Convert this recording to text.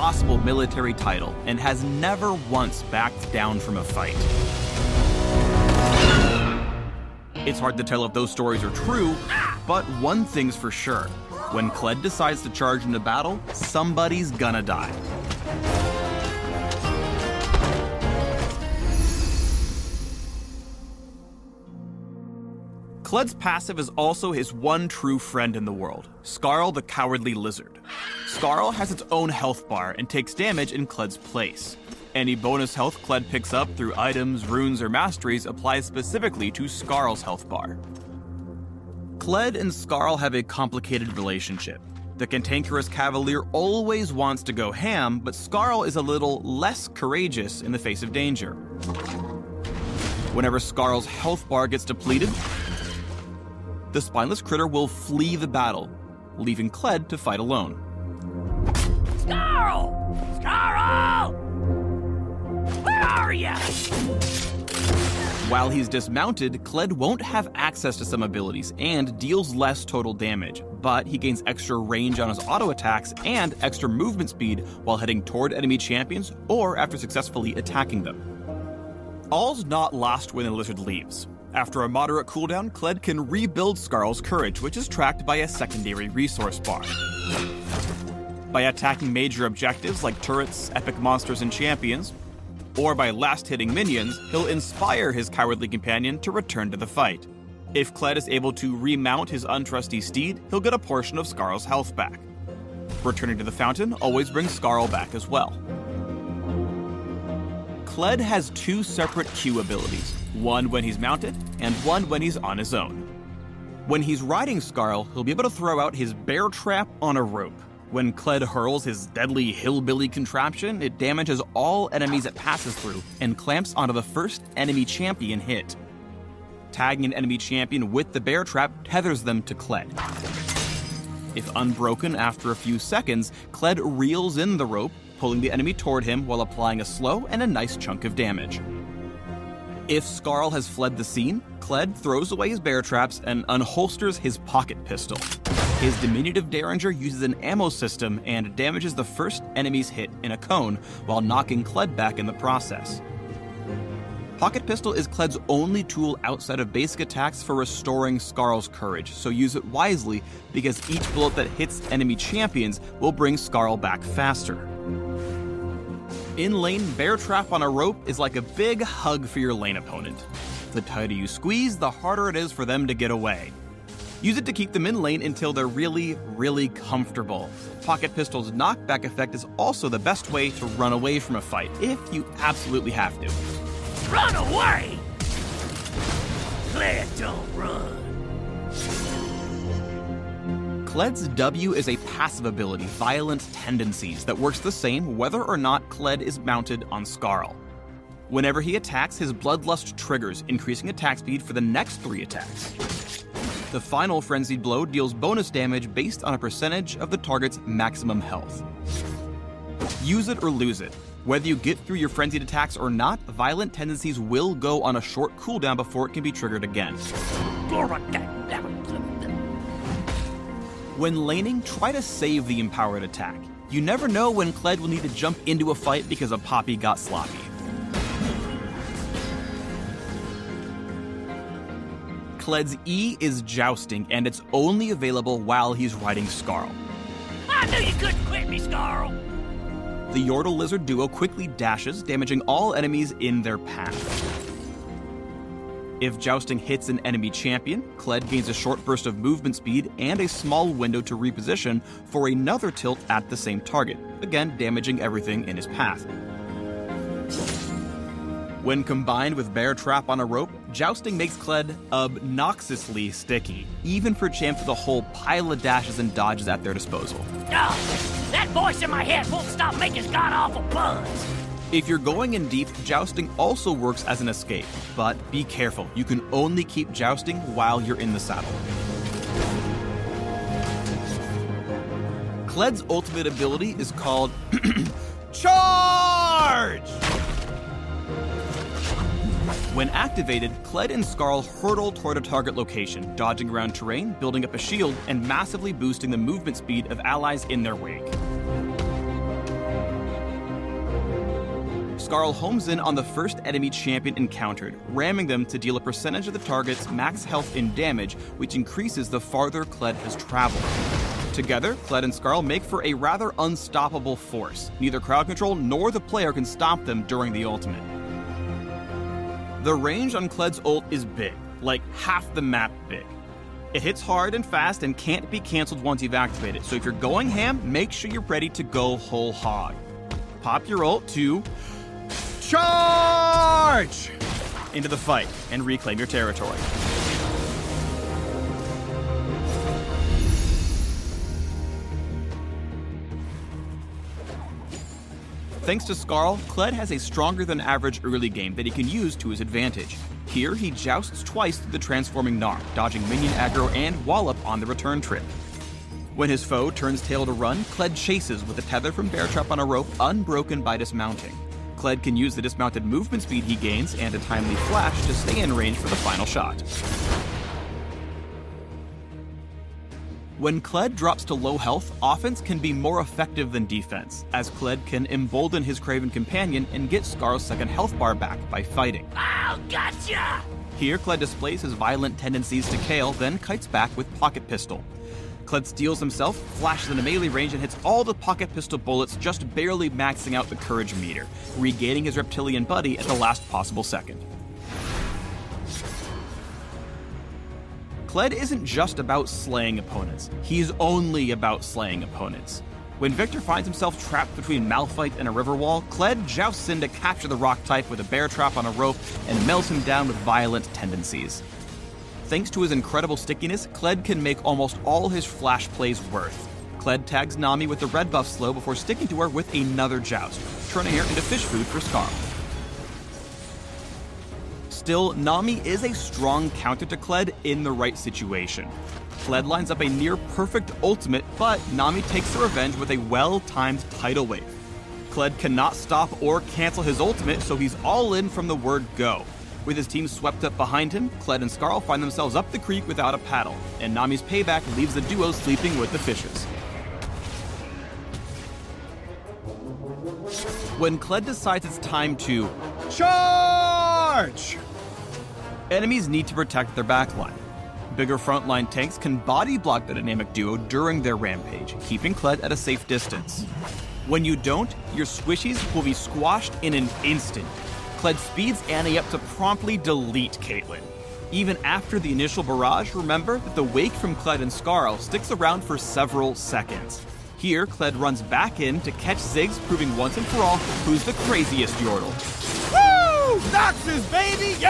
possible military title and has never once backed down from a fight. It's hard to tell if those stories are true, but one thing's for sure. When Kled decides to charge into battle, somebody's gonna die. Kled's passive is also his one true friend in the world, Skarl the Cowardly Lizard. Skarl has its own health bar and takes damage in Kled's place. Any bonus health Kled picks up through items, runes, or masteries applies specifically to Skarl's health bar. Kled and Skarl have a complicated relationship. The cantankerous Cavalier always wants to go ham, but Skarl is a little less courageous in the face of danger. Whenever Skarl's health bar gets depleted, the spineless critter will flee the battle, leaving Kled to fight alone. Skarl! Skarl! Where are ya? While he's dismounted, Kled won't have access to some abilities and deals less total damage, but he gains extra range on his auto attacks and extra movement speed while heading toward enemy champions or after successfully attacking them. All's not lost when the lizard leaves. After a moderate cooldown, Kled can rebuild Skarl's courage, which is tracked by a secondary resource bar. By attacking major objectives like turrets, epic monsters, and champions, or by last-hitting minions, he'll inspire his cowardly companion to return to the fight. If Kled is able to remount his untrusty steed, he'll get a portion of Skarl's health back. Returning to the fountain always brings Skarl back as well. Kled has two separate Q abilities, one when he's mounted, and one when he's on his own. When he's riding Skarl, he'll be able to throw out his bear trap on a rope. When Kled hurls his deadly hillbilly contraption, it damages all enemies it passes through and clamps onto the first enemy champion hit. Tagging an enemy champion with the bear trap tethers them to Kled. If unbroken after a few seconds, Kled reels in the rope, pulling the enemy toward him while applying a slow and a nice chunk of damage. If Skarl has fled the scene, Kled throws away his bear traps and unholsters his pocket pistol. His diminutive derringer uses an ammo system and damages the first enemy's hit in a cone while knocking Kled back in the process. Pocket pistol is Kled's only tool outside of basic attacks for restoring Skarl's courage, so use it wisely because each bullet that hits enemy champions will bring Skarl back faster. In lane, bear trap on a rope is like a big hug for your lane opponent. The tighter you squeeze, the harder it is for them to get away. Use it to keep them in lane until they're really, really comfortable. Pocket Pistol's knockback effect is also the best way to run away from a fight, if you absolutely have to. Run away! Kled don't run. Kled's W is a passive ability, Violent Tendencies, that works the same whether or not Kled is mounted on Skarl. Whenever he attacks, his Bloodlust triggers, increasing attack speed for the next 3 attacks. The final Frenzied Blow deals bonus damage based on a percentage of the target's maximum health. Use it or lose it. Whether you get through your frenzied attacks or not, Violent Tendencies will go on a short cooldown before it can be triggered again. When laning, try to save the empowered attack. You never know when Kled will need to jump into a fight because a Poppy got sloppy. Kled's E is Jousting, and it's only available while he's riding Skarl. I knew you couldn't quit me, Skarl! The Yordle Lizard duo quickly dashes, damaging all enemies in their path. If Jousting hits an enemy champion, Kled gains a short burst of movement speed and a small window to reposition for another tilt at the same target, again damaging everything in his path. When combined with Bear Trap on a rope, Jousting makes Kled obnoxiously sticky, even for champs with a whole pile of dashes and dodges at their disposal. Oh, that voice in my head won't stop making god-awful puns! If you're going in deep, Jousting also works as an escape, but be careful, you can only keep Jousting while you're in the saddle. Kled's ultimate ability is called Charge! When activated, Kled and Skarl hurtle toward a target location, dodging around terrain, building up a shield, and massively boosting the movement speed of allies in their wake. Skarl homes in on the first enemy champion encountered, ramming them to deal a percentage of the target's max health and damage, which increases the farther Kled has traveled. Together, Kled and Skarl make for a rather unstoppable force. Neither crowd control nor the player can stop them during the ultimate. The range on Kled's ult is big, like half the map big. It hits hard and fast and can't be cancelled once you've activated, so if you're going ham, make sure you're ready to go whole hog. Pop your ult to charge into the fight and reclaim your territory. Thanks to Skarl, Kled has a stronger than average early game that he can use to his advantage. Here, he jousts twice through the transforming Gnar, dodging minion aggro and wallop on the return trip. When his foe turns tail to run, Kled chases with a tether from Bear Trap on a rope unbroken by dismounting. Kled can use the dismounted movement speed he gains and a timely flash to stay in range for the final shot. When Kled drops to low health, offense can be more effective than defense, as Kled can embolden his Craven companion and get Skarl's second health bar back by fighting. Oh, gotcha! Here, Kled displays his violent tendencies to Kale, then kites back with Pocket Pistol. Kled steals himself, flashes into melee range, and hits all the Pocket Pistol bullets, just barely maxing out the courage meter, regaining his reptilian buddy at the last possible second. Kled isn't just about slaying opponents, he's only about slaying opponents. When Victor finds himself trapped between Malphite and a river wall, Kled jousts in to capture the rock type with a bear trap on a rope and melts him down with violent tendencies. Thanks to his incredible stickiness, Kled can make almost all his flash plays worth. Kled tags Nami with the red buff slow before sticking to her with another joust, turning her into fish food for Skarl. Still, Nami is a strong counter to Kled in the right situation. Kled lines up a near-perfect ultimate, but Nami takes the revenge with a well-timed tidal wave. Kled cannot stop or cancel his ultimate, so he's all in from the word go. With his team swept up behind him, Kled and Skarl find themselves up the creek without a paddle, and Nami's payback leaves the duo sleeping with the fishes. When Kled decides it's time to charge, enemies need to protect their backline. Bigger frontline tanks can body block the dynamic duo during their rampage, keeping Kled at a safe distance. When you don't, your squishies will be squashed in an instant. Kled speeds Annie up to promptly delete Caitlyn. Even after the initial barrage, remember that the wake from Kled and Skarl sticks around for several seconds. Here, Kled runs back in to catch Ziggs, proving once and for all who's the craziest Yordle. Woo! Noxus, baby! Yeah!